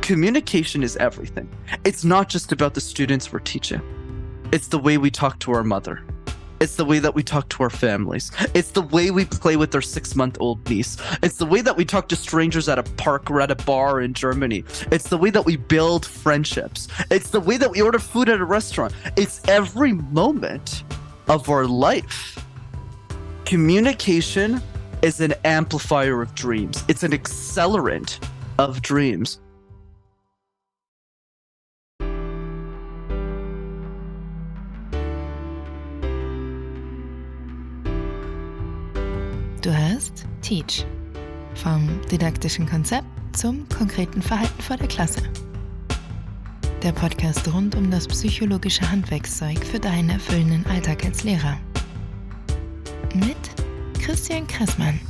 Communication is everything. It's not just about the students we're teaching. It's the way we talk to our mother. It's the way that we talk to our families. It's the way we play with our 6-month-old niece. It's the way that we talk to strangers at a park or at a bar in Germany. It's the way that we build friendships. It's the way that we order food at a restaurant. It's every moment of our life. Communication is an amplifier of dreams. It's an accelerant of dreams. Du hörst Teach. Vom didaktischen Konzept zum konkreten Verhalten vor der Klasse. Der Podcast rund um das psychologische Handwerkszeug für deinen erfüllenden Alltag als Lehrer. Mit Christian Kressmann.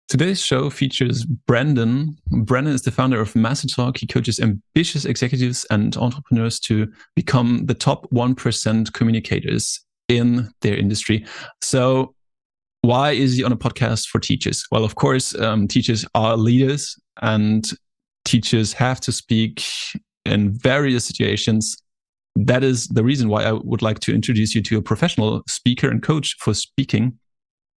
Today's show features Brendan. Brendan is the founder of MasterTalk. He coaches ambitious executives and entrepreneurs to become the top 1% communicators in their industry. So why is he on a podcast for teachers? Well, of course, teachers are leaders and teachers have to speak in various situations. That is the reason why I would like to introduce you to a professional speaker and coach for speaking.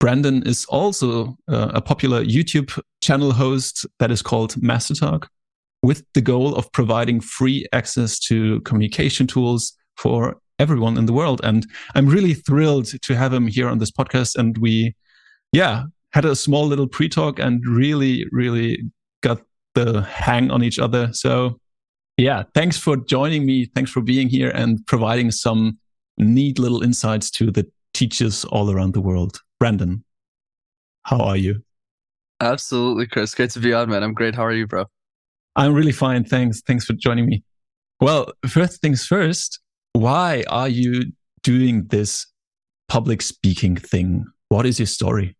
Brendan is also a popular YouTube channel host that is called MasterTalk, with the goal of providing free access to communication tools for everyone in the world. And I'm really thrilled to have him here on this podcast. And we, had a small little pre-talk and really, really got the hang on each other. So thanks for joining me. Thanks for being here and providing some neat little insights to the teachers all around the world. Brendan, how are you? Absolutely, Chris. Great to be on, man. I'm great. How are you, bro? I'm really fine. Thanks. Thanks for joining me. Well, first things first, why are you doing this public speaking thing? What is your story?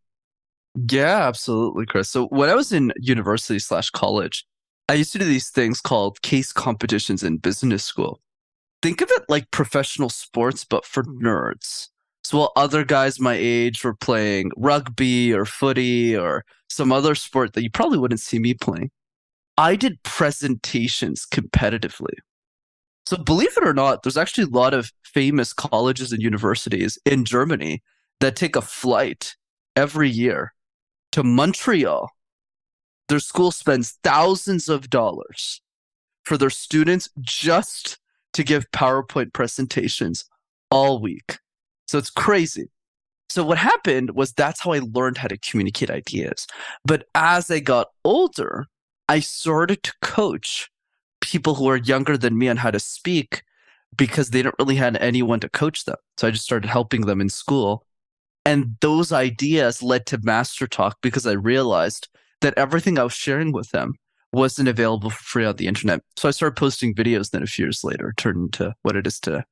Yeah, absolutely, Chris. So when I was in university/college, I used to do these things called case competitions in business school. Think of it like professional sports, but for nerds. So while other guys my age were playing rugby or footy or some other sport that you probably wouldn't see me playing, I did presentations competitively. So believe it or not, there's actually a lot of famous colleges and universities in Germany that take a flight every year to Montreal. Their school spends thousands of dollars for their students just to give PowerPoint presentations all week. So it's crazy. So what happened was that's how I learned how to communicate ideas. But as I got older, I started to coach people who are younger than me on how to speak because they didn't really have anyone to coach them. So I just started helping them in school. And those ideas led to MasterTalk because I realized that everything I was sharing with them wasn't available for free on the internet. So I started posting videos, then a few years later, it turned into what it is today.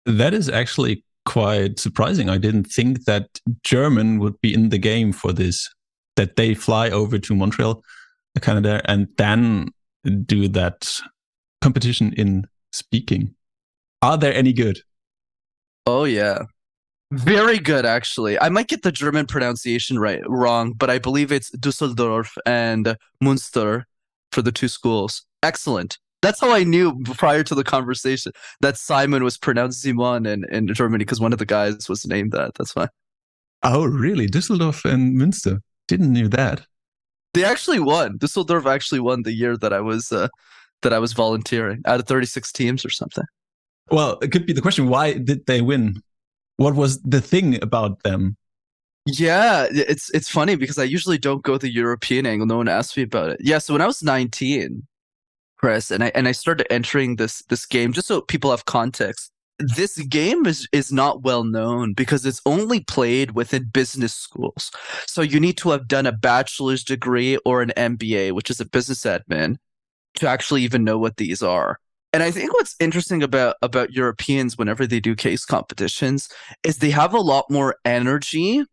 That is actually quite surprising. I didn't think that German would be in the game for this, that they fly over to Montreal, Canada, and then do that competition in speaking. Are they any good? Oh, yeah. Very good, actually. I might get the German pronunciation wrong, but I believe it's Düsseldorf and Münster for the two schools. Excellent. That's how I knew prior to the conversation that Simon was pronounced Simon in Germany because one of the guys was named that. That's why. Oh, really? Düsseldorf and Münster. Didn't know that. They actually won. Düsseldorf actually won the year that I was volunteering out of 36 teams or something. Well, it could be the question, why did they win? What was the thing about them? Yeah, it's funny because I usually don't go the European angle. No one asked me about it. Yeah, so when I was 19, Chris, and I started entering this game, just so people have context. This game is not well known because it's only played within business schools. So you need to have done a bachelor's degree or an MBA, which is a business admin, to actually even know what these are. And I think what's interesting about Europeans whenever they do case competitions is they have a lot more energy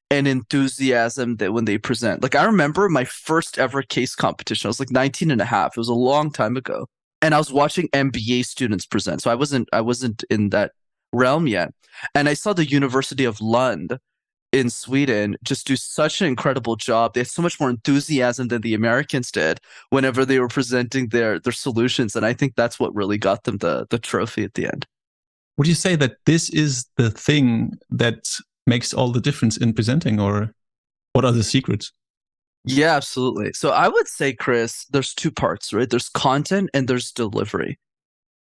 and enthusiasm that when they present. Like I remember my first ever case competition, I was like 19 and a half. It was a long time ago. and I was watching MBA students present. So I wasn't in that realm yet. And I saw the University of Lund in Sweden just do such an incredible job. They had so much more enthusiasm than the Americans did whenever they were presenting their solutions. And I think that's what really got them the trophy at the end. Would you say that this is the thing that makes all the difference in presenting, or what are the secrets? Yeah, absolutely. So I would say, Chris, there's two parts, right? There's content and there's delivery.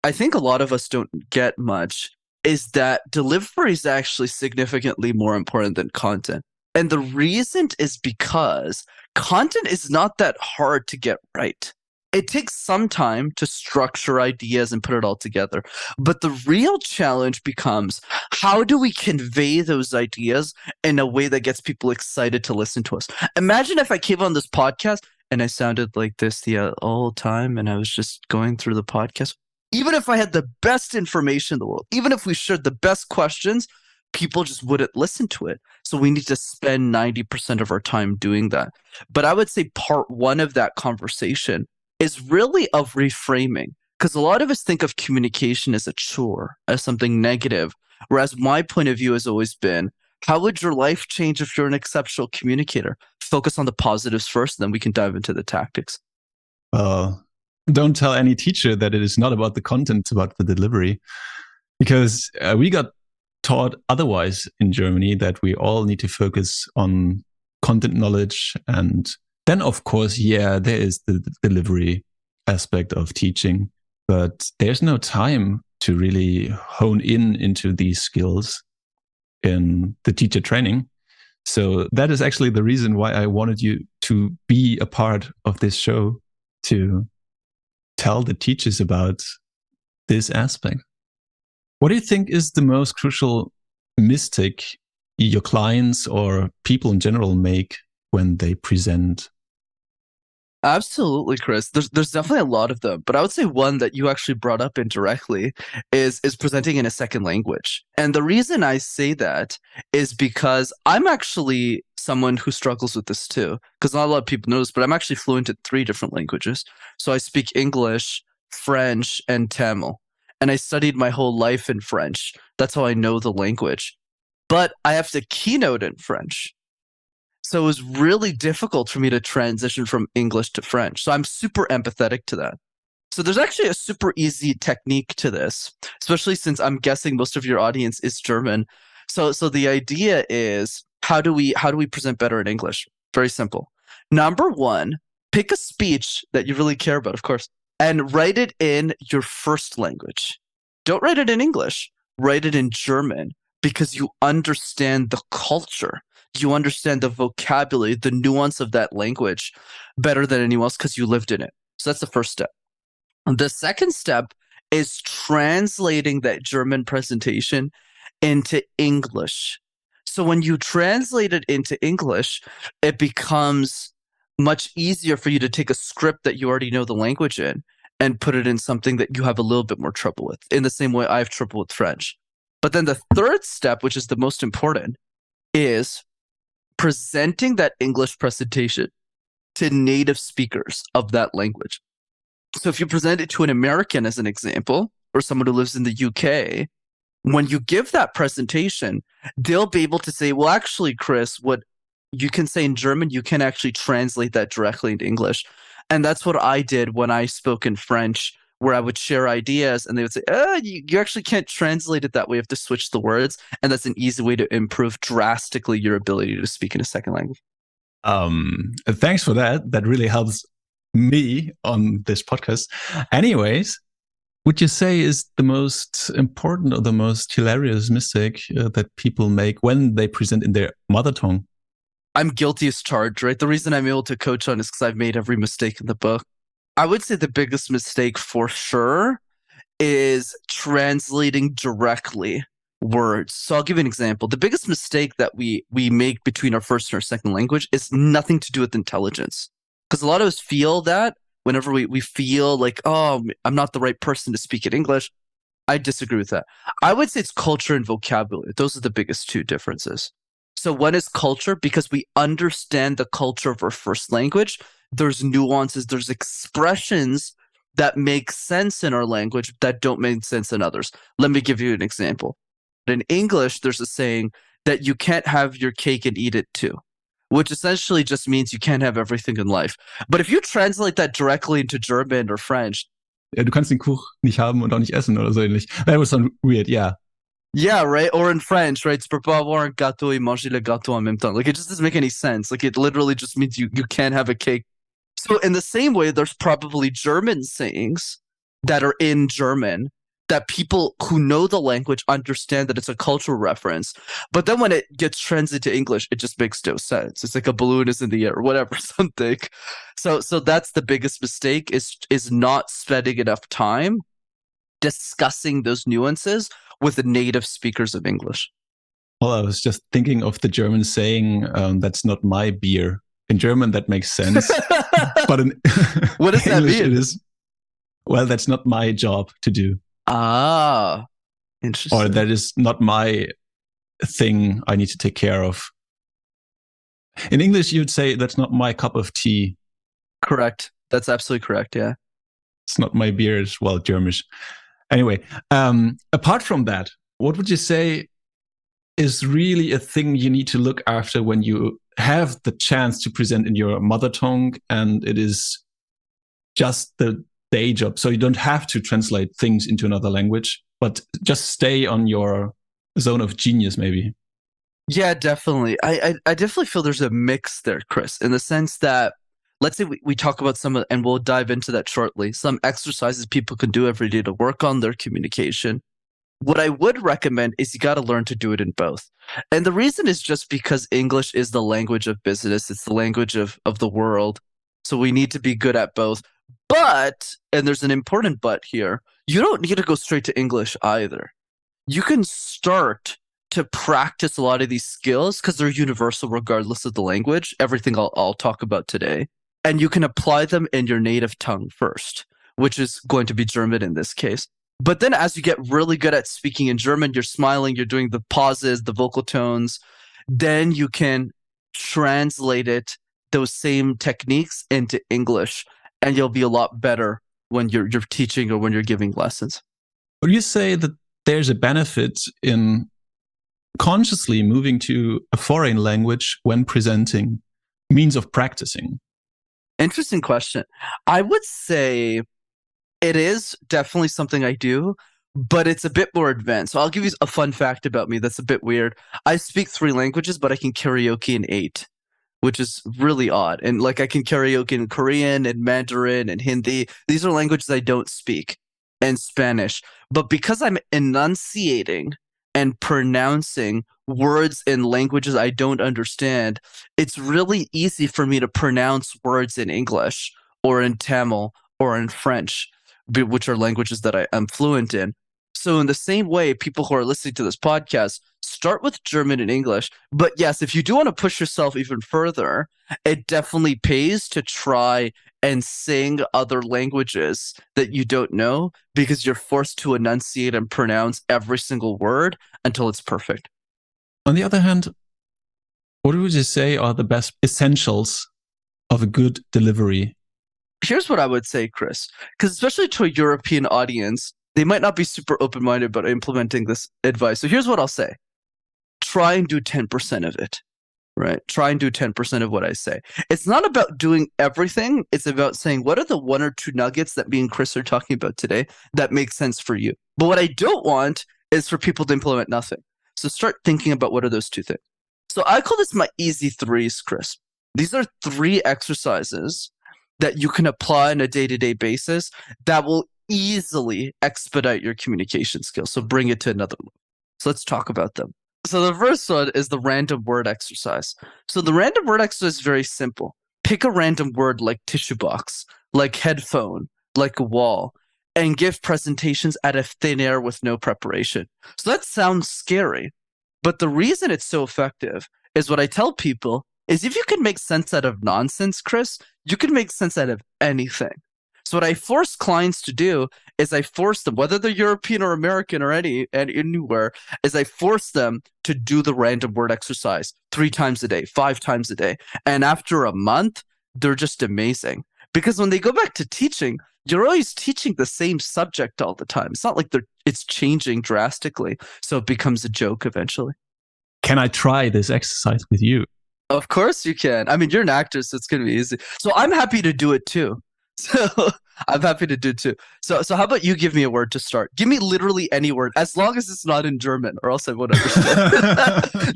I think a lot of us don't get much is that delivery is actually significantly more important than content. And the reason is because content is not that hard to get right. It takes some time to structure ideas and put it all together. But the real challenge becomes how do we convey those ideas in a way that gets people excited to listen to us? Imagine if I came on this podcast and I sounded like this the whole time and I was just going through the podcast. Even if I had the best information in the world, even if we shared the best questions, people just wouldn't listen to it. So we need to spend 90% of our time doing that. But I would say part one of that conversation is really of reframing, because a lot of us think of communication as a chore, as something negative. Whereas my point of view has always been, how would your life change if you're an exceptional communicator? Focus on the positives first, then we can dive into the tactics. Don't tell any teacher that it is not about the content, it's about the delivery. Because we got taught otherwise in Germany, that we all need to focus on content knowledge. And then, of course, yeah, there is the delivery aspect of teaching, but there's no time to really hone into these skills in the teacher training. So that is actually the reason why I wanted you to be a part of this show, to tell the teachers about this aspect. What do you think is the most crucial mistake your clients or people in general make when they present? Absolutely, Chris. There's definitely a lot of them, but I would say one that you actually brought up indirectly is presenting in a second language. And the reason I say that is because I'm actually someone who struggles with this too, because not a lot of people know this, but I'm actually fluent in 3 different languages. So I speak English, French, and Tamil. And I studied my whole life in French. That's how I know the language. But I have to keynote in French. So it was really difficult for me to transition from English to French. So I'm super empathetic to that. So there's actually a super easy technique to this, especially since I'm guessing most of your audience is German. So the idea is, how do we present better in English? Very simple. Number one, pick a speech that you really care about, of course, and write it in your first language. Don't write it in English. Write it in German, because you understand the culture. You understand the vocabulary, the nuance of that language better than anyone else because you lived in it. So that's the first step. The second step is translating that German presentation into English. So when you translate it into English, it becomes much easier for you to take a script that you already know the language in and put it in something that you have a little bit more trouble with, in the same way I have trouble with French. But then the third step, which is the most important, is presenting that English presentation to native speakers of that language. So if you present it to an American, as an example, or someone who lives in the UK, when you give that presentation, they'll be able to say, well, actually, Chris, what you can say in German, you can actually translate that directly into English. And that's what I did when I spoke in French, where I would share ideas and they would say, you actually can't translate it that way. You have to switch the words. And that's an easy way to improve drastically your ability to speak in a second language. Thanks for that. That really helps me on this podcast. Anyways, would you say is the most important or the most hilarious mistake that people make when they present in their mother tongue? I'm guilty as charged, right? The reason I'm able to coach on is because I've made every mistake in the book. I would say the biggest mistake for sure is translating directly words. So I'll give you an example. The biggest mistake that we make between our first and our second language is nothing to do with intelligence. Because a lot of us feel that whenever we feel like, oh, I'm not the right person to speak in English. I disagree with that. I would say it's culture and vocabulary. Those are the biggest two differences. So one is culture, because we understand the culture of our first language. There's nuances, there's expressions that make sense in our language that don't make sense in others. Let me give you an example. In English, there's a saying that you can't have your cake and eat it too, which essentially just means you can't have everything in life. But if you translate that directly into German or French, Ja, du kannst den Kuchen nicht haben und auch nicht essen oder so ähnlich. That was sound weird, yeah. yeah, right? Or in French, right? Tu peux pas avoir un gâteau et manger le gâteau en même temps. Like, it just doesn't make any sense. Like, it literally just means you can't have a cake. So in the same way, there's probably German sayings that are in German that people who know the language understand that it's a cultural reference. But then when it gets translated to English, it just makes no sense. It's like a balloon is in the air or whatever, something. So that's the biggest mistake is not spending enough time discussing those nuances with the native speakers of English. Well, I was just thinking of the German saying, that's not my beer. In German, that makes sense. But in what does English, that mean? It is, well, that's not my job to do. Ah, interesting. Or that is not my thing I need to take care of. In English, you'd say that's not my cup of tea. Correct. That's absolutely correct. Yeah. It's not my beer as well, Germish. Anyway, apart from that, what would you say is really a thing you need to look after when you have the chance to present in your mother tongue and it is just the day job? So you don't have to translate things into another language, but just stay on your zone of genius, maybe. Yeah, definitely. I definitely feel there's a mix there, Chris, in the sense that let's say we talk about some of, and we'll dive into that shortly, some exercises people can do every day to work on their communication. What I would recommend is you got to learn to do it in both. And the reason is just because English is the language of business. It's the language of the world. So we need to be good at both. But, and there's an important but here, you don't need to go straight to English either. You can start to practice a lot of these skills because they're universal regardless of the language, everything I'll talk about today. And you can apply them in your native tongue first, which is going to be German in this case. But then as you get really good at speaking in German, you're smiling, you're doing the pauses, the vocal tones, then you can translate it, those same techniques into English, and you'll be a lot better when you're teaching or when you're giving lessons. Would you say that there's a benefit in consciously moving to a foreign language when presenting, means of practicing? Interesting question. I would say it is definitely something I do, but it's a bit more advanced. So I'll give you a fun fact about me that's a bit weird. I speak 3 languages, but I can karaoke in 8, which is really odd. And like I can karaoke in Korean and Mandarin and Hindi. These are languages I don't speak, and Spanish. But because I'm enunciating and pronouncing words in languages I don't understand, it's really easy for me to pronounce words in English or in Tamil or in French, which are languages that I am fluent in. So in the same way, people who are listening to this podcast, start with German and English. But yes, if you do want to push yourself even further, it definitely pays to try and sing other languages that you don't know, because you're forced to enunciate and pronounce every single word until it's perfect. On the other hand, what would you say are the best essentials of a good delivery? Here's what I would say, Chris, because especially to a European audience, they might not be super open-minded about implementing this advice. So here's what I'll say. Try and do 10% of it, right? Try and do 10% of what I say. It's not about doing everything. It's about saying, what are the 1 or 2 nuggets that me and Chris are talking about today that make sense for you? But what I don't want is for people to implement nothing. So start thinking about what are those 2 things. So I call this my easy 3s, Chris. These are 3 exercises that you can apply on a day-to-day basis that will easily expedite your communication skills. So bring it to another level. So let's talk about them. So the first one is the random word exercise. So the random word exercise is very simple. Pick a random word like tissue box, like headphone, like a wall, and give presentations out of thin air with no preparation. So that sounds scary, but the reason it's so effective is what I tell people is if you can make sense out of nonsense, Chris, you can make sense out of anything. So what I force clients to do is I force them, whether they're European or American or anywhere, is I force them to do the random word exercise 3 times a day, 5 times a day. And after a month, they're just amazing Because when they go back to teaching, you're always teaching the same subject all the time. It's not like it's changing drastically, so it becomes a joke eventually. Can I try this exercise with you? Of course you can. I mean, you're an actor, so it's going to be easy. So I'm happy to do it too. So I'm happy to do it too. So how about you give me a word to start? Give me literally any word, as long as it's not in German, or else I won't understand.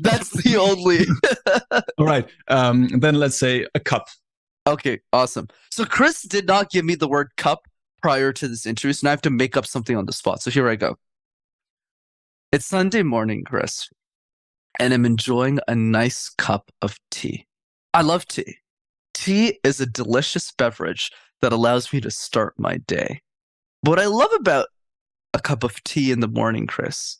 That's the only. All right. Then let's say a cup. Okay, awesome. So Chris did not give me the word cup prior to this interview, so now I have to make up something on the spot. So here I go. It's Sunday morning, Chris, and I'm enjoying a nice cup of tea. I love tea. Tea is a delicious beverage that allows me to start my day. But what I love about a cup of tea in the morning, Chris,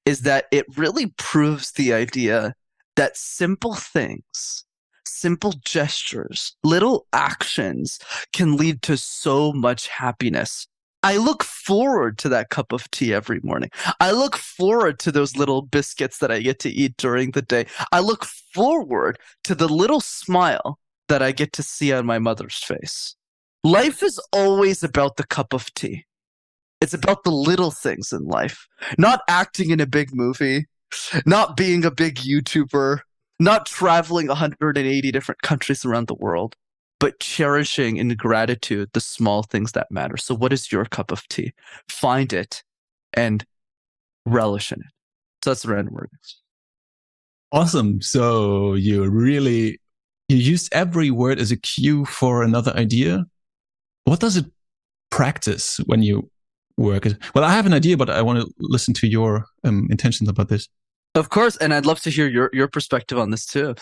is that it really proves the idea that simple things, simple gestures, little actions can lead to so much happiness. I look forward to that cup of tea every morning. I look forward to those little biscuits that I get to eat during the day. I look forward to the little smile that I get to see on my mother's face. Life is always about the cup of tea. It's about the little things in life, not acting in a big movie, not being a big YouTuber, not traveling 180 different countries around the world, but cherishing in gratitude the small things that matter. So what is your cup of tea? Find it and relish in it. So that's the random word. Awesome. So you use every word as a cue for another idea. What does it practice when you work? Well, I have an idea, but I want to listen to your intentions about this. Of course, and I'd love to hear your perspective on this too.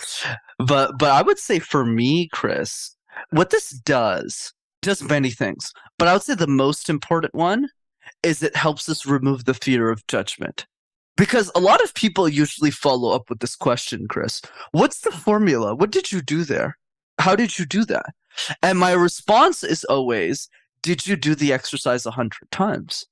But I would say for me, Chris, what this does many things. But I would say the most important one is it helps us remove the fear of judgment. Because a lot of people usually follow up with this question, Chris. What's the formula? What did you do there? How did you do that? And my response is always, did you do the exercise 100 times?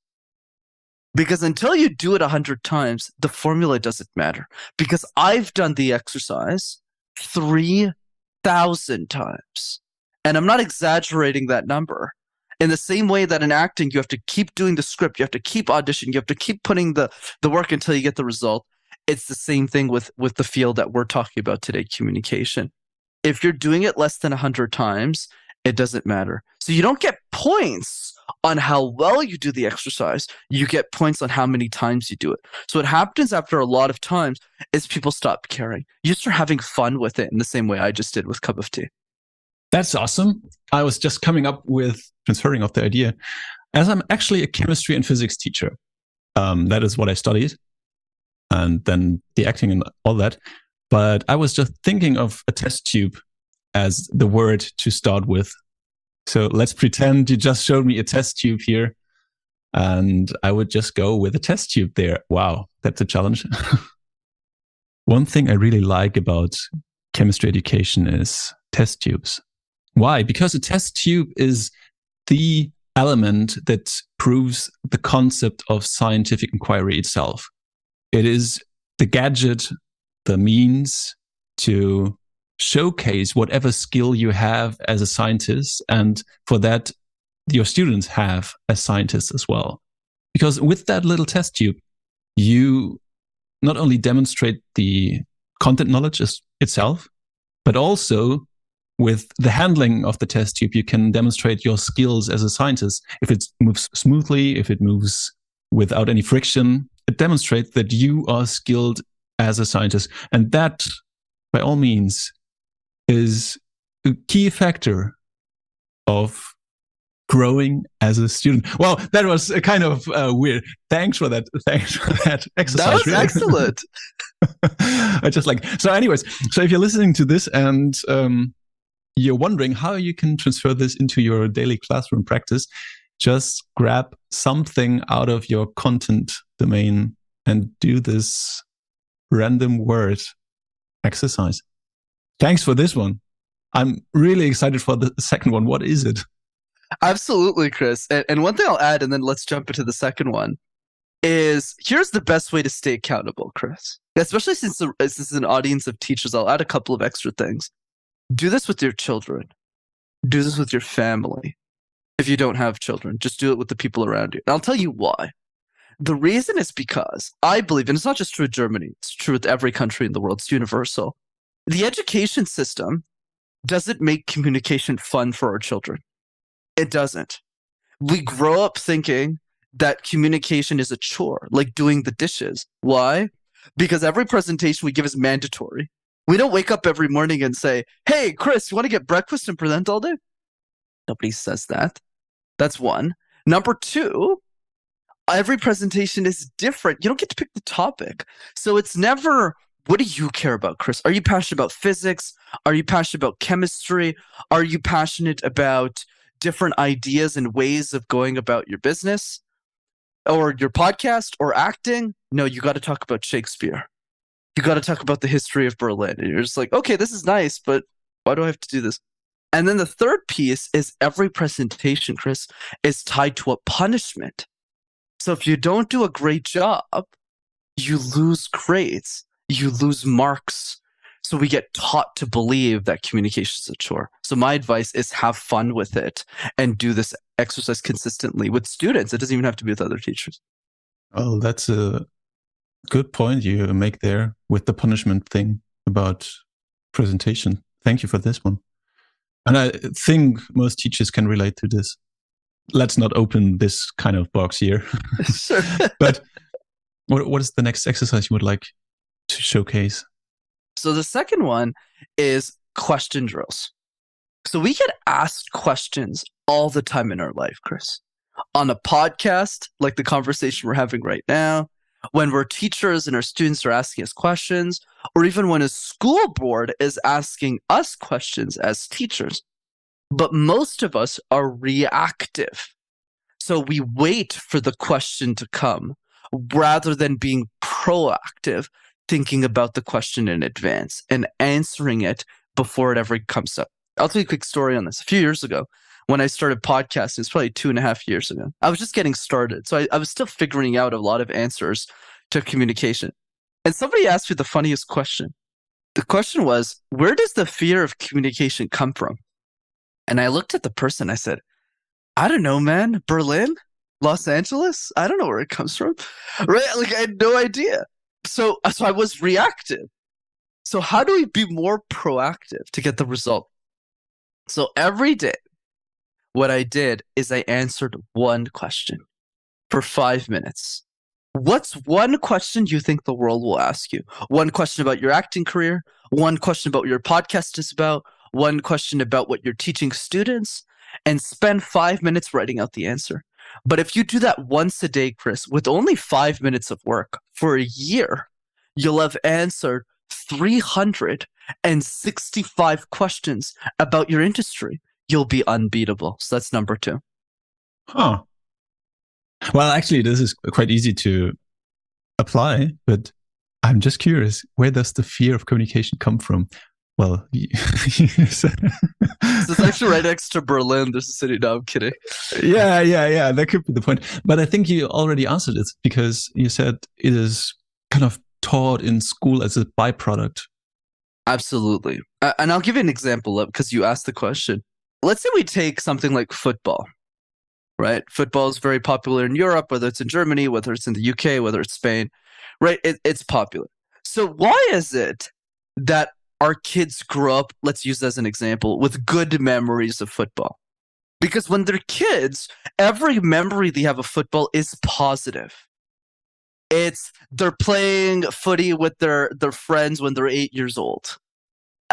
Because until you do it 100 times, the formula doesn't matter. Because I've done the exercise 3,000 times. And I'm not exaggerating that number. In the same way that in acting, you have to keep doing the script, you have to keep auditioning, you have to keep putting the work until you get the result. It's the same thing with the field that we're talking about today, communication. If you're doing it less than 100 times, it doesn't matter. So you don't get points on how well you do the exercise. You get points on how many times you do it. So what happens after a lot of times is people stop caring. You start having fun with it in the same way I just did with cup of tea. That's awesome. I was just coming up with transferring of the idea. As I'm actually a chemistry and physics teacher, that is what I studied, and then the acting and all that. But I was just thinking of a test tube as the word to start with. So let's pretend you just showed me a test tube here, and I would just go with a test tube there. Wow, that's a challenge. One thing I really like about chemistry education is test tubes. Why? Because a test tube is the element that proves the concept of scientific inquiry itself. It is the gadget, the means to showcase whatever skill you have as a scientist, and for that, your students have as scientists as well. Because with that little test tube, you not only demonstrate the content knowledge itself, but also with the handling of the test tube, you can demonstrate your skills as a scientist. If it moves smoothly, if it moves without any friction, it demonstrates that you are skilled as a scientist. And that, by all means, is a key factor of growing as a student. Well, that was a kind of weird. Thanks for that. Thanks for that exercise. That was excellent. I just like, so anyways, so if you're listening to this and you're wondering how you can transfer this into your daily classroom practice, just grab something out of your content domain and do this random word exercise. Thanks for this one. I'm really excited for the second one. What is it? Absolutely, Chris. And one thing I'll add, and then let's jump into the second one, is here's the best way to stay accountable, Chris. Especially since this is an audience of teachers, I'll add a couple of extra things. Do this with your children. Do this with your family. If you don't have children, just do it with the people around you. And I'll tell you why. The reason is because I believe, and it's not just true in Germany, it's true with every country in the world, it's universal. The education system doesn't make communication fun for our children. It doesn't. We grow up thinking that communication is a chore, like doing the dishes. Why? Because every presentation we give is mandatory. We don't wake up every morning and say, hey, Chris, you want to get breakfast and present all day? Nobody says that. That's one. Number two, every presentation is different. You don't get to pick the topic. So it's never, what do you care about, Chris? Are you passionate about physics? Are you passionate about chemistry? Are you passionate about different ideas and ways of going about your business or your podcast or acting? No, you got to talk about Shakespeare. You got to talk about the history of Berlin. And you're just like, okay, this is nice, but why do I have to do this? And then the third piece is every presentation, Chris, is tied to a punishment. So if you don't do a great job, you lose grades, you lose marks. So we get taught to believe that communication is a chore. So my advice is have fun with it and do this exercise consistently with students. It doesn't even have to be with other teachers. Oh, that's a good point you make there with the punishment thing about presentation. Thank you for this one. And I think most teachers can relate to this. Let's not open this kind of box here. Sure. But what is the next exercise you would like to showcase? So the second one is question drills. So we get asked questions all the time in our life, Chris. On a podcast, like the conversation we're having right now, when we're teachers and our students are asking us questions, or even when a school board is asking us questions as teachers. But most of us are reactive. So we wait for the question to come rather than being proactive, thinking about the question in advance and answering it before it ever comes up. I'll tell you a quick story on this. A few years ago, when I started podcasting, it's probably 2.5 years ago, I was just getting started. So I was still figuring out a lot of answers to communication. And somebody asked me the funniest question. The question was, where does the fear of communication come from? And I looked at the person, I said, I don't know, man. Berlin? Los Angeles? I don't know where it comes from. Right? Like I had no idea. So I was reactive. So how do we be more proactive to get the result? So every day, what I did is I answered one question for 5 minutes. What's one question you think the world will ask you? One question about your acting career, one question about what your podcast is about, one question about what you're teaching students, and spend 5 minutes writing out the answer. But if you do that once a day, Chris, with only 5 minutes of work for a year, you'll have answered 365 questions about your industry. You'll be unbeatable. So that's number 2. Huh. Well, actually, this is quite easy to apply, but I'm just curious, where does the fear of communication come from? Well, So it's actually right next to Berlin. There's a city. No, I'm kidding. Yeah. That could be the point. But I think you already answered it because you said it is kind of taught in school as a byproduct. Absolutely. And I'll give you an example of, because you asked the question. Let's say we take something like football, right? Football is very popular in Europe, whether it's in Germany, whether it's in the UK, whether it's Spain, right? It's popular. So why is it that our kids grow up, let's use as an example, with good memories of football? Because when they're kids, every memory they have of football is positive. It's they're playing footy with their friends when they're 8 years old.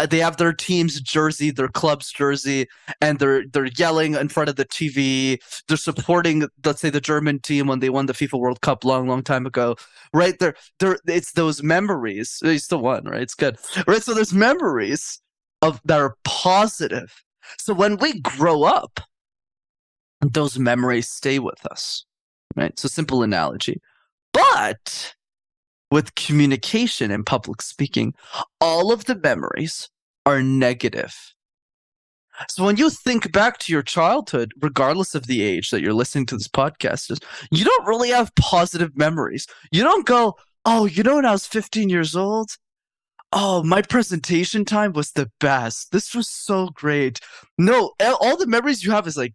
They have their team's jersey, their club's jersey, and they're yelling in front of the TV. They're supporting, let's say, the German team when they won the FIFA World Cup long time ago, right? It's those memories. They still won, right? It's good, right? So there's memories that are positive. So when we grow up, those memories stay with us, right? So simple analogy. But with communication and public speaking, all of the memories are negative. So when you think back to your childhood, regardless of the age that you're listening to this podcast, you don't really have positive memories. You don't go, oh, when I was 15 years old, Oh, my presentation time was the best. This was so great. No, all the memories you have is like,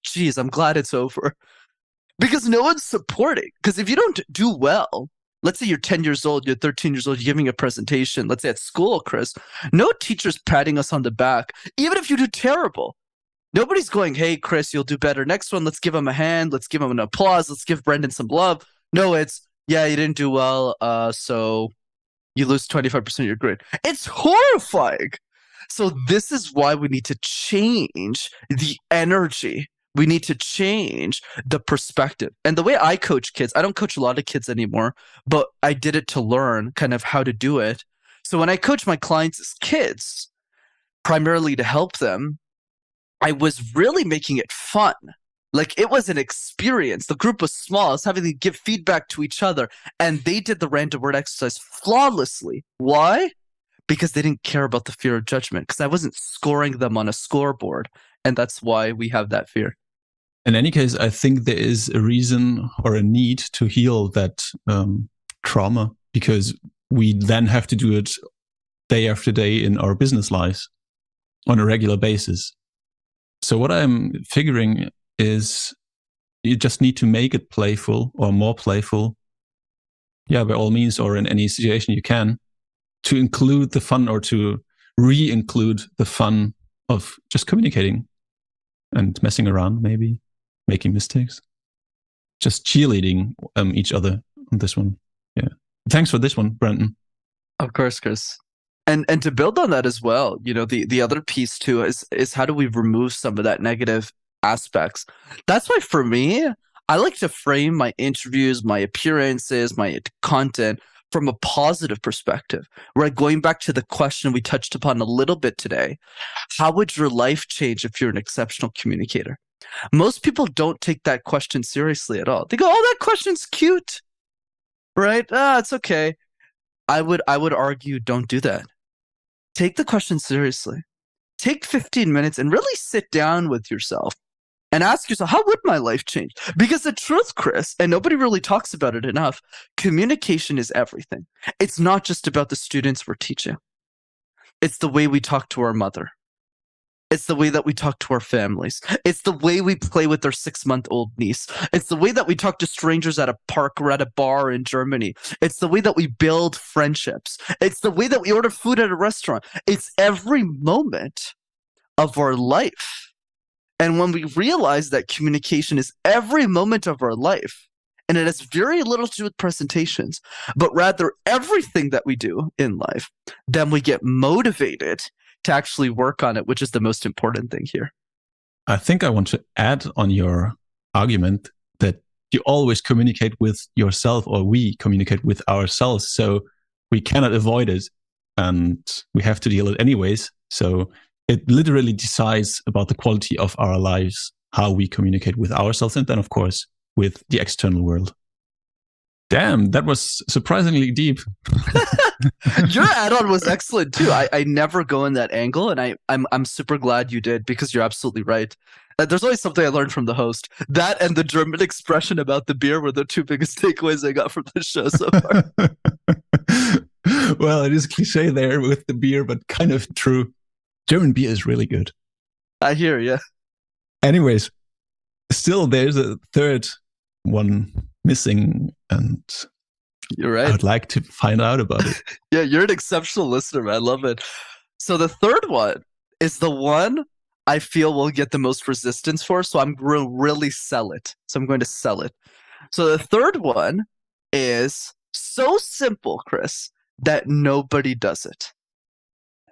geez, I'm glad it's over. Because no one's supporting. Because if you don't do well, let's say you're 10 years old, you're 13 years old, you're giving a presentation, let's say at school, Chris, no teacher's patting us on the back, even if you do terrible. Nobody's going, hey, Chris, you'll do better. Next one, let's give him a hand. Let's give him an applause. Let's give Brendan some love. No, it's, yeah, you didn't do well. So you lose 25% of your grade. It's horrifying. So this is why we need to change the energy. We need to change the perspective. And the way I coach kids, I don't coach a lot of kids anymore, but I did it to learn kind of how to do it. So when I coach my clients as kids, primarily to help them, I was really making it fun. Like it was an experience. The group was small. I was having to give feedback to each other. And they did the random word exercise flawlessly. Why? Because they didn't care about the fear of judgment. Because I wasn't scoring them on a scoreboard. And that's why we have that fear. In any case, I think there is a reason or a need to heal that trauma, because we then have to do it day after day in our business lives on a regular basis. So what I'm figuring is you just need to make it playful or more playful. Yeah, by all means, or in any situation you can, to include the fun or to re-include the fun of just communicating and messing around, maybe making mistakes, just cheerleading each other on this one. Yeah. Thanks for this one, Brendan. Of course, Chris. And to build on that as well, you know, the other piece too is how do we remove some of that negative aspects? That's why for me, I like to frame my interviews, my appearances, my content from a positive perspective. Right, going back to the question we touched upon a little bit today, how would your life change if you're an exceptional communicator? Most people don't take that question seriously at all. They go, "Oh, that question's cute." Right? It's okay. I would argue don't do that. Take the question seriously. Take 15 minutes and really sit down with yourself and ask yourself, how would my life change? Because the truth, Chris, and nobody really talks about it enough, communication is everything. It's not just about the students we're teaching. It's the way we talk to our mother. It's the way that we talk to our families. It's the way we play with our 6-month-old niece. It's the way that we talk to strangers at a park or at a bar in Germany. It's the way that we build friendships. It's the way that we order food at a restaurant. It's every moment of our life. And when we realize that communication is every moment of our life, and it has very little to do with presentations, but rather everything that we do in life, then we get motivated to actually work on it, which is the most important thing here. I think I want to add on your argument that you always communicate with yourself, or we communicate with ourselves. So we cannot avoid it and we have to deal with it anyways. So it literally decides about the quality of our lives, how we communicate with ourselves, and then, of course, with the external world. Damn, that was surprisingly deep. Your add-on was excellent too. I never go in that angle, and I'm super glad you did, because you're absolutely right. There's always something I learned from the host. That and the German expression about the beer were the two biggest takeaways I got from the show so far. Well, it is cliche there with the beer, but kind of true. German beer is really good. I hear, yeah. Anyways, still there's a third one missing, and you're right. I'd like to find out about it. Yeah, you're an exceptional listener, man. I love it. So the third one is the one I feel will get the most resistance for, so I'm going to really sell it. So I'm going to sell it. So the third one is so simple, Chris, that nobody does it.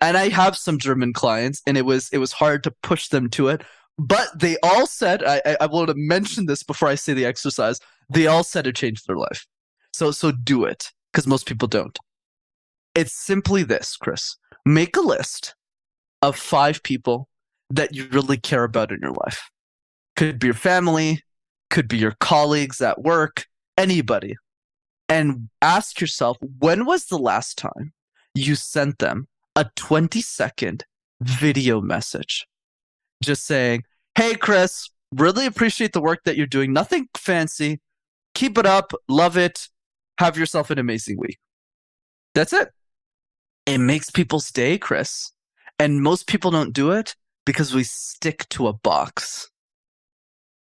And I have some German clients, and it was hard to push them to it. But they all said, I want to mention this before I say the exercise, they all said it changed their life. So do it, because most people don't. It's simply this, Chris. Make a list of 5 people that you really care about in your life. Could be your family, could be your colleagues at work, anybody. And ask yourself, when was the last time you sent them a 20-second video message? Just saying, hey, Chris, really appreciate the work that you're doing. Nothing fancy. Keep it up. Love it. Have yourself an amazing week. That's it. It makes people's day, Chris. And most people don't do it because we stick to a box.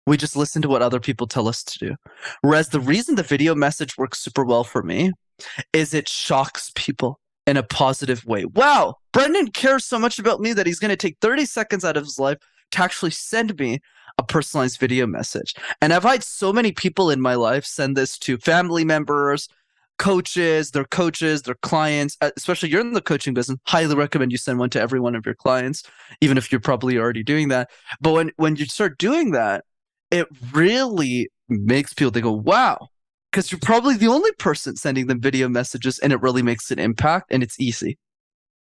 We just listen to what other people tell us to do. Whereas the reason the video message works super well for me is it shocks people in a positive way. Wow, Brendan cares so much about me that he's going to take 30 seconds out of his life to actually send me a personalized video message. And I've had so many people in my life send this to family members, coaches, their clients, especially you're in the coaching business. Highly recommend you send one to every one of your clients, even if you're probably already doing that. But when you start doing that, it really makes people think, wow, because you're probably the only person sending them video messages, and it really makes an impact, and it's easy.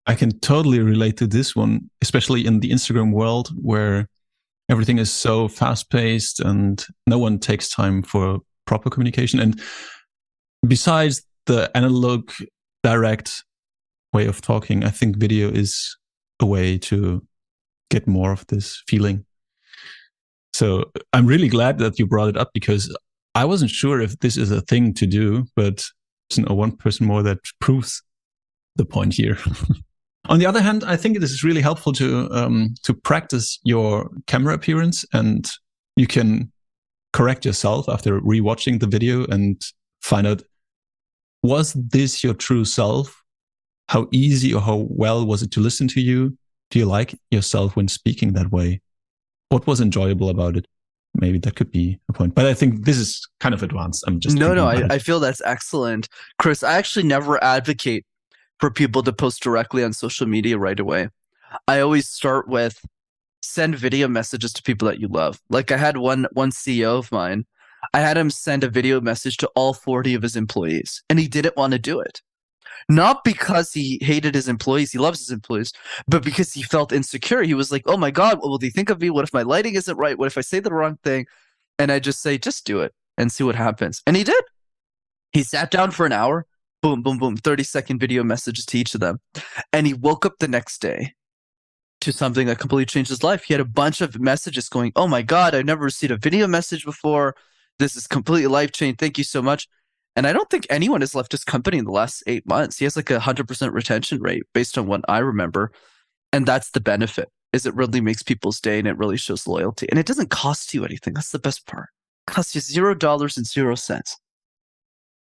I can totally relate to this one, especially in the Instagram world where everything is so fast paced and no one takes time for proper communication. And besides the analog direct way of talking, I think video is a way to get more of this feeling. So I'm really glad that you brought it up, because I wasn't sure if this is a thing to do, but one person more that proves the point here. On the other hand, I think it is really helpful to practice your camera appearance, and you can correct yourself after rewatching the video and find out, was this your true self? How easy or how well was it to listen to you? Do you like yourself when speaking that way? What was enjoyable about it? Maybe that could be a point. But I think this is kind of advanced. I'm just I feel that's excellent. Chris, I actually never advocate for people to post directly on social media right away. I always start with send video messages to people that you love. Like I had one CEO of mine, I had him send a video message to all 40 of his employees, and he didn't want to do it. Not because he hated his employees, he loves his employees, but because he felt insecure. He was like, oh my God, what will they think of me? What if my lighting isn't right? What if I say the wrong thing? And I just say, just do it and see what happens. And he did. He sat down for an hour, boom, boom, boom, 30-second video messages to each of them. And he woke up the next day to something that completely changed his life. He had a bunch of messages going, oh my God, I've never received a video message before. This is completely life-changing. Thank you so much. And I don't think anyone has left his company in the last 8 months. He has like 100% retention rate based on what I remember. And that's the benefit, is it really makes people's day and it really shows loyalty. And it doesn't cost you anything. That's the best part. It costs you $0.00.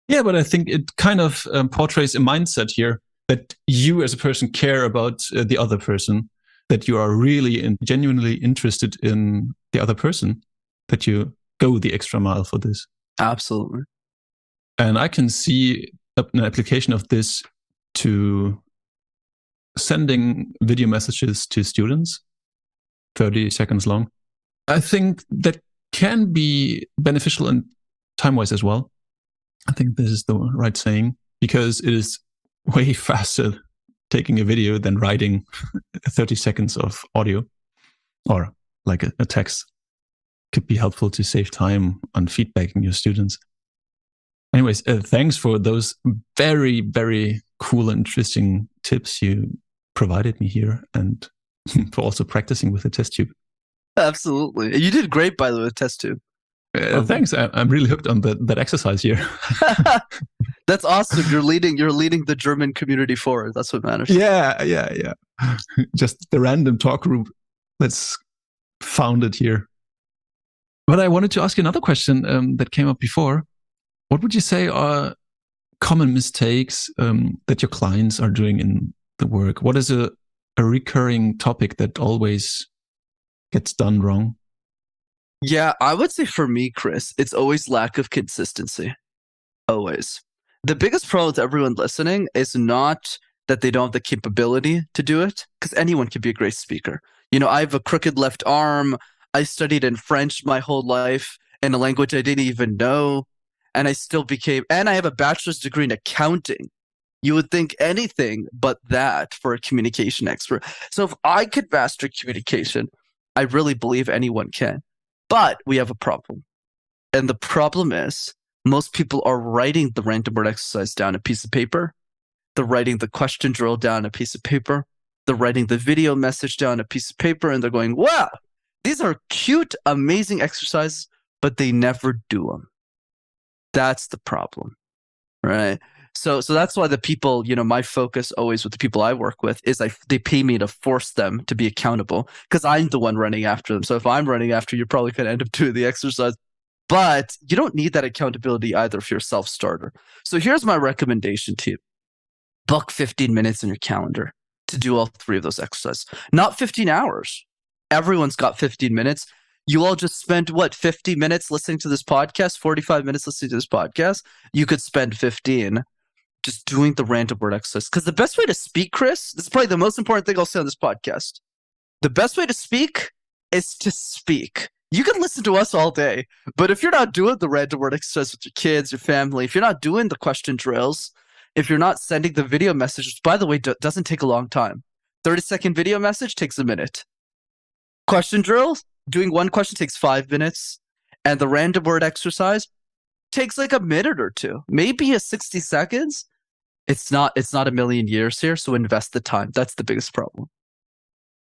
Yeah, but I think it kind of portrays a mindset here that you as a person care about the other person, that you are really and genuinely interested in the other person, that you go the extra mile for this. Absolutely. And I can see an application of this to sending video messages to students, 30 seconds long. I think that can be beneficial and time-wise as well. I think this is the right saying, because it is way faster taking a video than writing 30 seconds of audio or like a text. Could be helpful to save time on feedbacking your students. Anyways, thanks for those very, very cool and interesting tips you provided me here, and for also practicing with the test tube. Absolutely. You did great, by the way, with test tube. Thanks. I'm really hooked on that exercise here. That's awesome. You're leading the German community forward. That's what matters. Yeah. Just the random talk group that's founded here. But I wanted to ask you another question that came up before. What would you say are common mistakes that your clients are doing in the work? What is a recurring topic that always gets done wrong? Yeah, I would say for me, Chris, it's always lack of consistency. Always. The biggest problem with everyone listening is not that they don't have the capability to do it, because anyone can be a great speaker. You know, I have a crooked left arm. I studied in French my whole life in a language I didn't even know. And I still and I have a bachelor's degree in accounting. You would think anything but that for a communication expert. So if I could master communication, I really believe anyone can. But we have a problem. And the problem is most people are writing the random word exercise down a piece of paper. They're writing the question drill down a piece of paper. They're writing the video message down a piece of paper. And they're going, wow, these are cute, amazing exercises, but they never do them. That's the problem, right? So that's why the people, my focus always with the people I work with is they pay me to force them to be accountable because I'm the one running after them. So if I'm running after you, you're probably going to end up doing the exercise. But you don't need that accountability either if you're a self-starter. So here's my recommendation to you. Book 15 minutes in your calendar to do all three of those exercises. Not 15 hours. Everyone's got 15 minutes. You all just spend, 50 minutes listening to this podcast, 45 minutes listening to this podcast? You could spend 15 just doing the random word exercise. Because the best way to speak, Chris, this is probably the most important thing I'll say on this podcast. The best way to speak is to speak. You can listen to us all day, but if you're not doing the random word exercise with your kids, your family, if you're not doing the question drills, if you're not sending the video messages, by the way, doesn't take a long time. 30-second video message takes a minute. Question drills, doing one question takes 5 minutes, and the random word exercise takes like a minute or two, maybe 60 seconds. It's not a million years here, so invest the time. That's the biggest problem.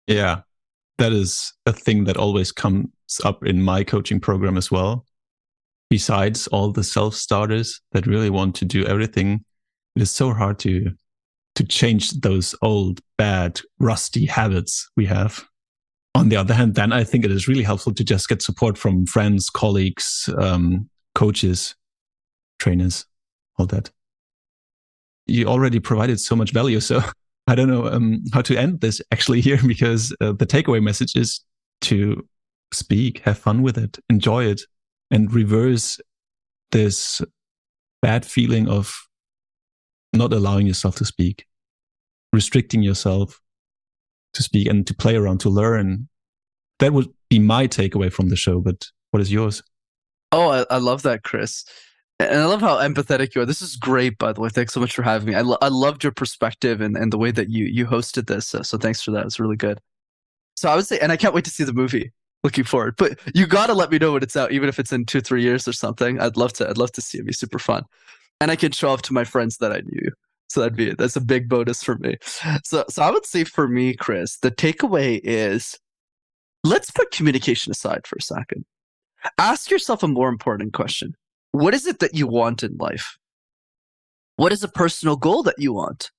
Yeah, that is a thing that always comes up in my coaching program as well. Besides all the self-starters that really want to do everything, it is so hard to change those old, bad, rusty habits we have. On the other hand, then I think it is really helpful to just get support from friends, colleagues, coaches, trainers, all that. You already provided so much value, so I don't know how to end this actually here, because the takeaway message is to speak, have fun with it, enjoy it, and reverse this bad feeling of not allowing yourself to speak, restricting yourself to speak and to play around, to learn. That would be my takeaway from the show, but what is yours? Oh, I love that, Chris. And I love how empathetic you are. This is great, by the way. Thanks so much for having me. I loved your perspective and the way that you hosted this. So thanks for that. It's really good. So I would say, and I can't wait to see the movie. Looking forward. But you got to let me know when it's out, even if it's in 2-3 years or something. I'd love to see it. It'd be super fun. And I can show off to my friends that I knew you. So that's a big bonus for me. So I would say for me, Chris, the takeaway is let's put communication aside for a second. Ask yourself a more important question. What is it that you want in life? What is a personal goal that you want?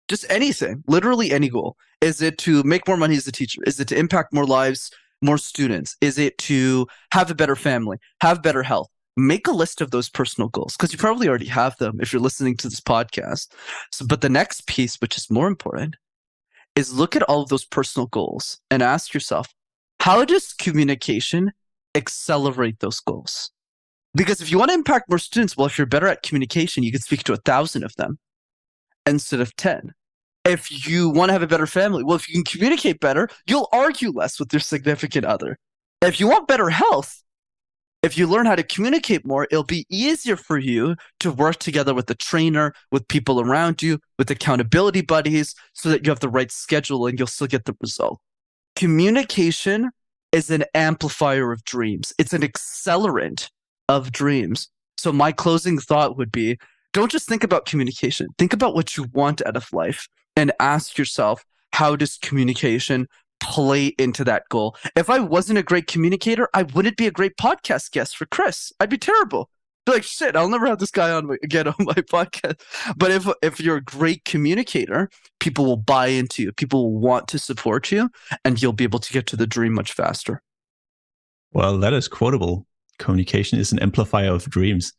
Just anything, literally any goal. Is it to make more money as a teacher? Is it to impact more lives, more students? Is it to have a better family, have better health? Make a list of those personal goals because you probably already have them if you're listening to this podcast. But the next piece, which is more important, is look at all of those personal goals and ask yourself, how does communication accelerate those goals? Because if you want to impact more students, well, if you're better at communication, you can speak to 1,000 of them instead of 10. If you want to have a better family, well, if you can communicate better, you'll argue less with your significant other. If you want better health, if you learn how to communicate more, it'll be easier for you to work together with the trainer, with people around you, with accountability buddies, so that you have the right schedule and you'll still get the result. Communication is an amplifier of dreams. It's an accelerant of dreams. So my closing thought would be, don't just think about communication. Think about what you want out of life and ask yourself, how does communication play into that goal? If I wasn't a great communicator, I wouldn't be a great podcast guest for Chris. I'd be terrible. Be like, shit, I'll never have this guy on again on my podcast. But if you're a great communicator, people will buy into you. People will want to support you, and you'll be able to get to the dream much faster. Well, that is quotable. Communication is an amplifier of dreams.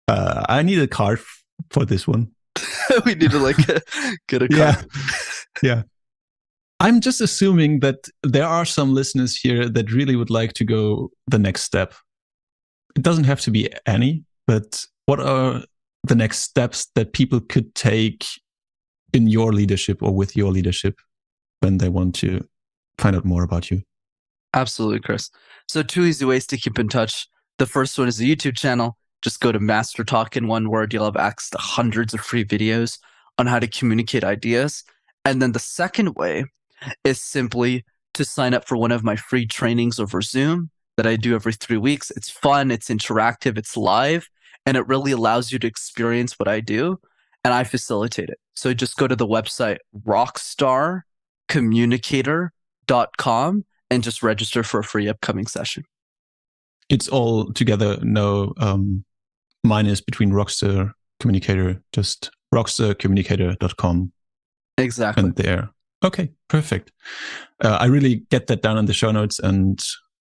I need a card for this one. We need to get a card. Yeah. Yeah. I'm just assuming that there are some listeners here that really would like to go the next step. It doesn't have to be any, but what are the next steps that people could take in your leadership or with your leadership when they want to find out more about you? Absolutely, Chris. So 2 easy ways to keep in touch. The first one is the YouTube channel. Just go to MasterTalk in one word. You'll have access to hundreds of free videos on how to communicate ideas. And then the second way is simply to sign up for one of my free trainings over Zoom that I do every 3 weeks. It's fun, it's interactive, it's live, and it really allows you to experience what I do, and I facilitate it. So just go to the website rockstarcommunicator.com and just register for a free upcoming session. It's all together, no minus between Rockstar Communicator, just rockstarcommunicator.com. Exactly. And there. Okay, perfect. I really get that down in the show notes, and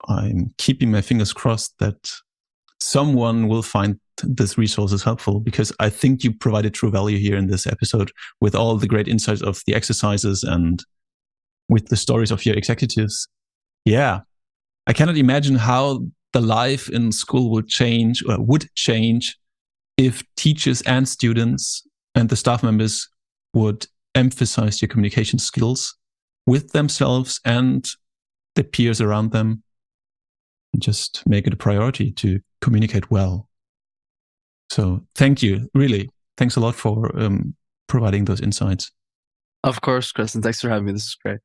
I'm keeping my fingers crossed that someone will find this resources helpful, because I think you provided true value here in this episode with all the great insights of the exercises and with the stories of your executives. Yeah, I cannot imagine how the life in school would change if teachers and students and the staff members would emphasize your communication skills with themselves and the peers around them, and just make it a priority to communicate well. So thank you. Really, thanks a lot for providing those insights. Of course, Chris, and thanks for having me. This is great.